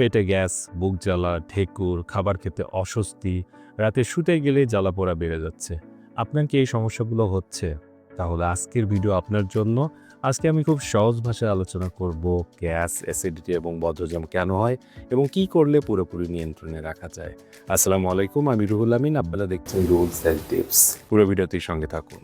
পেটে গ্যাস, বুক জ্বালা, ঢেকুর, খাবার খেতে অস্বস্তি, রাতে শুতে গেলে জ্বালাপোড়া বেড়ে যাচ্ছে। আপনার কি এই সমস্যাগুলো হচ্ছে? তাহলে আজকের ভিডিও আপনার জন্য। আজকে আমি খুব সহজ ভাষায় আলোচনা করব গ্যাস, অ্যাসিডিটি এবং বদহজম কেন হয় এবং কি করলে পুরোপুরি নিয়ন্ত্রণে রাখা যায়। আসসালামু আলাইকুম, আমি রুহুল আমিন। আপনারা দেখছেন রুলস অ্যান্ড টিপস। পুরো ভিডিওটির সঙ্গে থাকুন।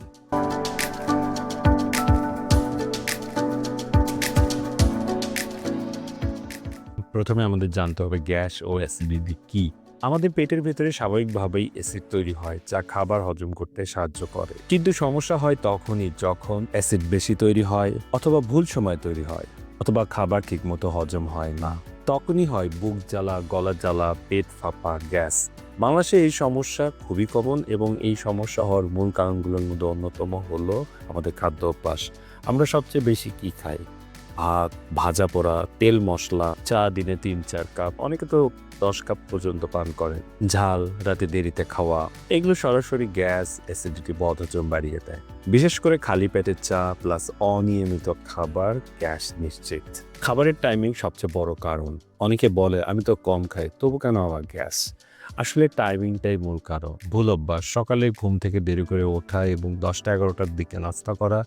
প্রথমে আমাদের জানতে হবে গ্যাস ও অ্যাসিডিটি কি। আমাদের পেটের ভেতরে স্বাভাবিকভাবেই অ্যাসিড তৈরি হয় যা খাবার হজম করতে সাহায্য করে, কিন্তু সমস্যা হয় তখনই যখন অ্যাসিড বেশি তৈরি হয় অথবা ভুল সময় তৈরি হয় অথবা খাবার ঠিকমতো হজম হয় না। তখনই হয় বুক জ্বালা, গলা জ্বালা, পেট ফাঁপা, গ্যাস। বাংলাদেশে এই সমস্যা খুবই কমন এবং এই সমস্যা হওয়ার মূল কারণগুলোর মধ্যে অন্যতম হলো আমাদের খাদ্য অভ্যাস। আমরা সবচেয়ে বেশি কি খাই? ভাত, ভাজা পোড়া, তেল মশলা, চা দিনে ৩-৪ কাপ, অনেকে তো ১০ কাপ পর্যন্ত পান করেন। ঝাল, রাতে দেরিতে খাওয়া, এগুলো সরাসরি গ্যাস, অ্যাসিডিটি, বদহজম বাড়িয়ে দেয়। বিশেষ করে খালি পেটে চা প্লাস অনিয়মিত খাবার গ্যাস নিশ্চিত। খাবারের টাইমিং সবচেয়ে বড় কারণ। অনেকে বলে আমি তো কম খাই, তবু কেন আমার গ্যাস? আসলে টাইমিংটাই মূল কারণ। ভুল অভ্যাস, সকালে ঘুম থেকে দেরি করে ওঠা এবং ১০টা-১১টার দিকে নাস্তা করা,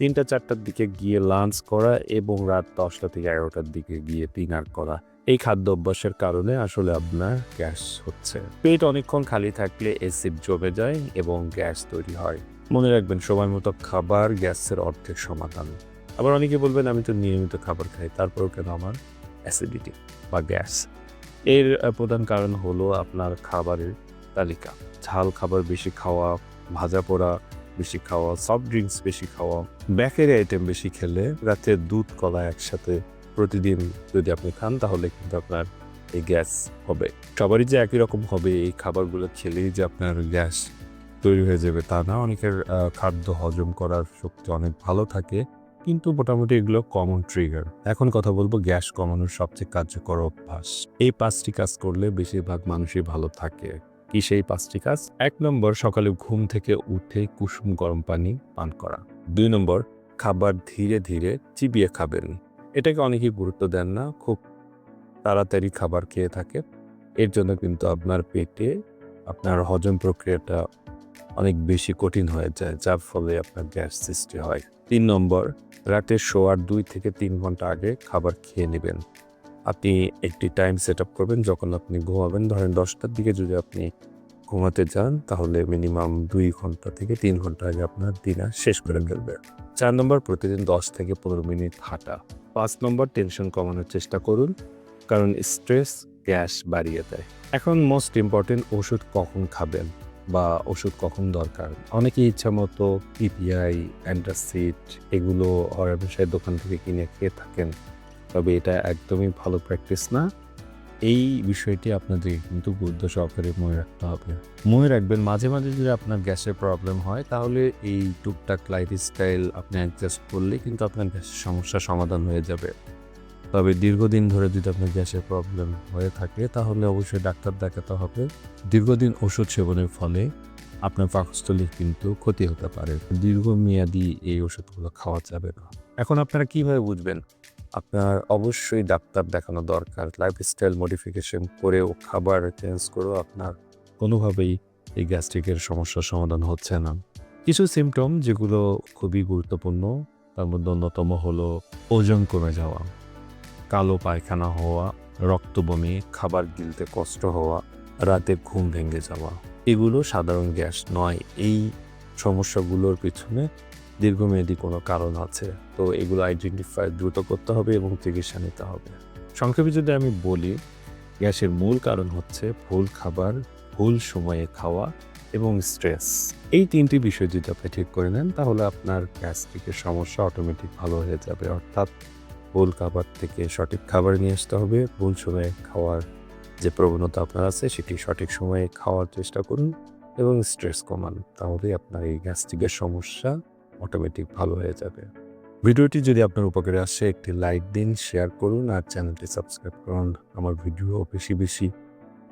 ৩টা-৪টার দিকে গিয়ে লাঞ্চ করা এবং রাত ১০টা থেকে ১১টার দিকে গিয়ে ডিনার করা। এই খাদ্য অভ্যাসের কারণে আসলে আপনার গ্যাস হচ্ছে। পেট অনেকক্ষণ খালি থাকলে অ্যাসিড জমে যায় এবং গ্যাস তৈরি হয়। মনে রাখবেন, সময় মতো খাবার গ্যাসের অর্ধেক সমাধান। আবার অনেকে বলবেন আমি তো নিয়মিত খাবার খাই, তারপরেও কেন আমার অ্যাসিডিটি বা গ্যাস? এর প্রধান কারণ হলো আপনার খাবারের তালিকা। ঝাল খাবার বেশি খাওয়া, ভাজা পোড়া বেশি খাওয়া, সফট ড্রিঙ্কস বেশি খাওয়া, বেকারি আইটেম বেশি খেলে, রাতে দুধ কলা একসাথে প্রতিদিন যদি আপনি খান তাহলে কিন্তু আপনার এই গ্যাস হবে। সবারই যে একই রকম হবে এই খাবারগুলো খেলেই যে আপনার গ্যাস তৈরি হয়ে যাবে তা না। অনেকের খাদ্য হজম করার শক্তি অনেক ভালো থাকে, কিন্তু মোটামুটি এগুলো কমন ট্রিগার। এখন কথা বলবো গ্যাস কমানোর সবচেয়ে কার্যকর অভ্যাস। এই ৫টি কাজ করলে বেশিরভাগ মানুষই ভালো থাকে। কি সেই ৫টি কাজ? ১ নম্বর, সকালে ঘুম থেকে উঠে কুসুম গরম পানি পান করা। ২ নম্বর, খাবার ধীরে ধীরে চিবিয়ে খাবেন। এটাকে অনেকেই গুরুত্ব দেন না, খুব তাড়াতাড়ি খাবার খেয়ে থাকে। এর জন্য কিন্তু আপনার পেটে আপনার হজম প্রক্রিয়াটা অনেক বেশি কঠিন হয়ে যায়, যার ফলে আপনার গ্যাস সৃষ্টি হয়। ৩ নম্বর, রাতে শোয়ার ২ থেকে ৩ ঘন্টা আগে খাবার খেয়ে নেবেন। আপনি একটি টাইম সেট আপ করবেন যখন আপনি ঘুমাবেন। ধরেন ১০টার দিকে যদি আপনি ঘুমাতে যান তাহলে মিনিমাম ২ ঘন্টা থেকে ৩ ঘন্টা আগে আপনার ডিনার শেষ করে ফেলবেন। ৪ নম্বর, প্রতিদিন ১০ থেকে ১৫ মিনিট হাঁটা। ৫ নম্বর, টেনশন কমানোর চেষ্টা করুন, কারণ স্ট্রেস গ্যাস বাড়িয়ে দেয়। এখন মোস্ট ইম্পর্টেন্ট, ওষুধ কখন খাবেন বা ওষুধ কখন দরকার। অনেকেই ইচ্ছামতো পিপিআই, অ্যান্টাসিড এগুলো হরহামেশাই দোকান থেকে কিনে খেয়ে থাকেন। তবে এটা একদমই ভালো প্র্যাকটিস না। এই বিষয়টি আপনাদের কিন্তু গুরুত্ব সহকারে মনে রাখতে হবে। মনে রাখবেন, মাঝে মাঝে যদি আপনার গ্যাসের প্রবলেম হয় তাহলে এই টুকটাক লাইফস্টাইল আপনি অ্যাডজাস্ট করলে কিন্তু আপনার গ্যাসের সমস্যার সমাধান হয়ে যাবে। তবে দীর্ঘদিন ধরে যদি আপনার গ্যাসের প্রবলেম হয়ে থাকে তাহলে অবশ্যই ডাক্তার দেখাতে হবে। দীর্ঘদিন ওষুধ সেবনের ফলে আপনার পাকস্থলীর কিন্তু ক্ষতি হতে পারে। দীর্ঘমেয়াদী এই ওষুধগুলো খাওয়া যাবে না। এখন আপনারা কিভাবে বুঝবেন? আপনার অবশ্যই ডাক্তার দেখানো দরকার। লাইফস্টাইল মডিফিকেশন করেও, খাবার চেঞ্জ করেও আপনার কোনোভাবেই এই গ্যাস্ট্রিকের সমস্যার সমাধান হচ্ছে না। কিছু সিম্পটম যেগুলো খুবই গুরুত্বপূর্ণ, তার মধ্যে অন্যতম হলো ওজন কমে যাওয়া, কালো পায়খানা হওয়া, রক্ত বমি, খাবার গিলতে কষ্ট হওয়া, রাতে ঘুম ভেঙে যাওয়া। এগুলো সাধারণ গ্যাস নয়। এই সমস্যাগুলোর পিছনে দীর্ঘমেয়াদী কোনো কারণ আছে। তো এগুলো আইডেন্টিফাই দ্রুত করতে হবে এবং চিকিৎসা নিতে হবে। সংক্ষেপে যদি আমি বলি, গ্যাসের মূল কারণ হচ্ছে ভুল খাবার, ভুল সময়ে খাওয়া এবং স্ট্রেস। এই ৩টি বিষয় যদি আপনি ঠিক করে নেন তাহলে আপনার গ্যাস্ট্রিকের সমস্যা অটোমেটিক ভালো হয়ে যাবে। অর্থাৎ ভুল খাবার থেকে সঠিক খাবার নিয়ে আসতে হবে। ভুল সময়ে খাওয়ার যে প্রবণতা আপনার আছে সেটি সঠিক সময়ে খাওয়ার চেষ্টা করুন এবং স্ট্রেস কমান। তাহলেই আপনার এই গ্যাস্ট্রিকের সমস্যা অটোমেটিক ভালো হয়ে যাবে। ভিডিওটি যদি আপনার উপকারে আসে একটি লাইক দিন, শেয়ার করুন আর চ্যানেলটি সাবস্ক্রাইব করুন। আমার ভিডিও বেশি বেশি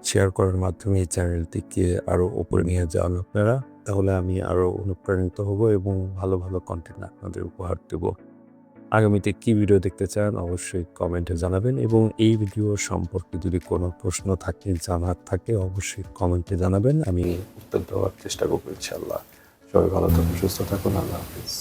শেয়ার করার মাধ্যমে এই চ্যানেলটিকে আরও উপরে নিয়ে যান আপনারা। তাহলে আমি আরও অনুপ্রাণিত হব এবং ভালো ভালো কন্টেন্ট আপনাদের উপহার দেব। আগামীতে কি ভিডিও দেখতে চান অবশ্যই কমেন্টে জানাবেন এবং এই ভিডিও সম্পর্কে যদি কোনো প্রশ্ন থাকে জানার থাকে অবশ্যই কমেন্টে জানাবেন, আমি উত্তর দেওয়ার চেষ্টা করবো ইনশাআল্লাহ। সবাই ভালো থাকুন, সুস্থ থাকুন, আল্লাহ হাফিজ।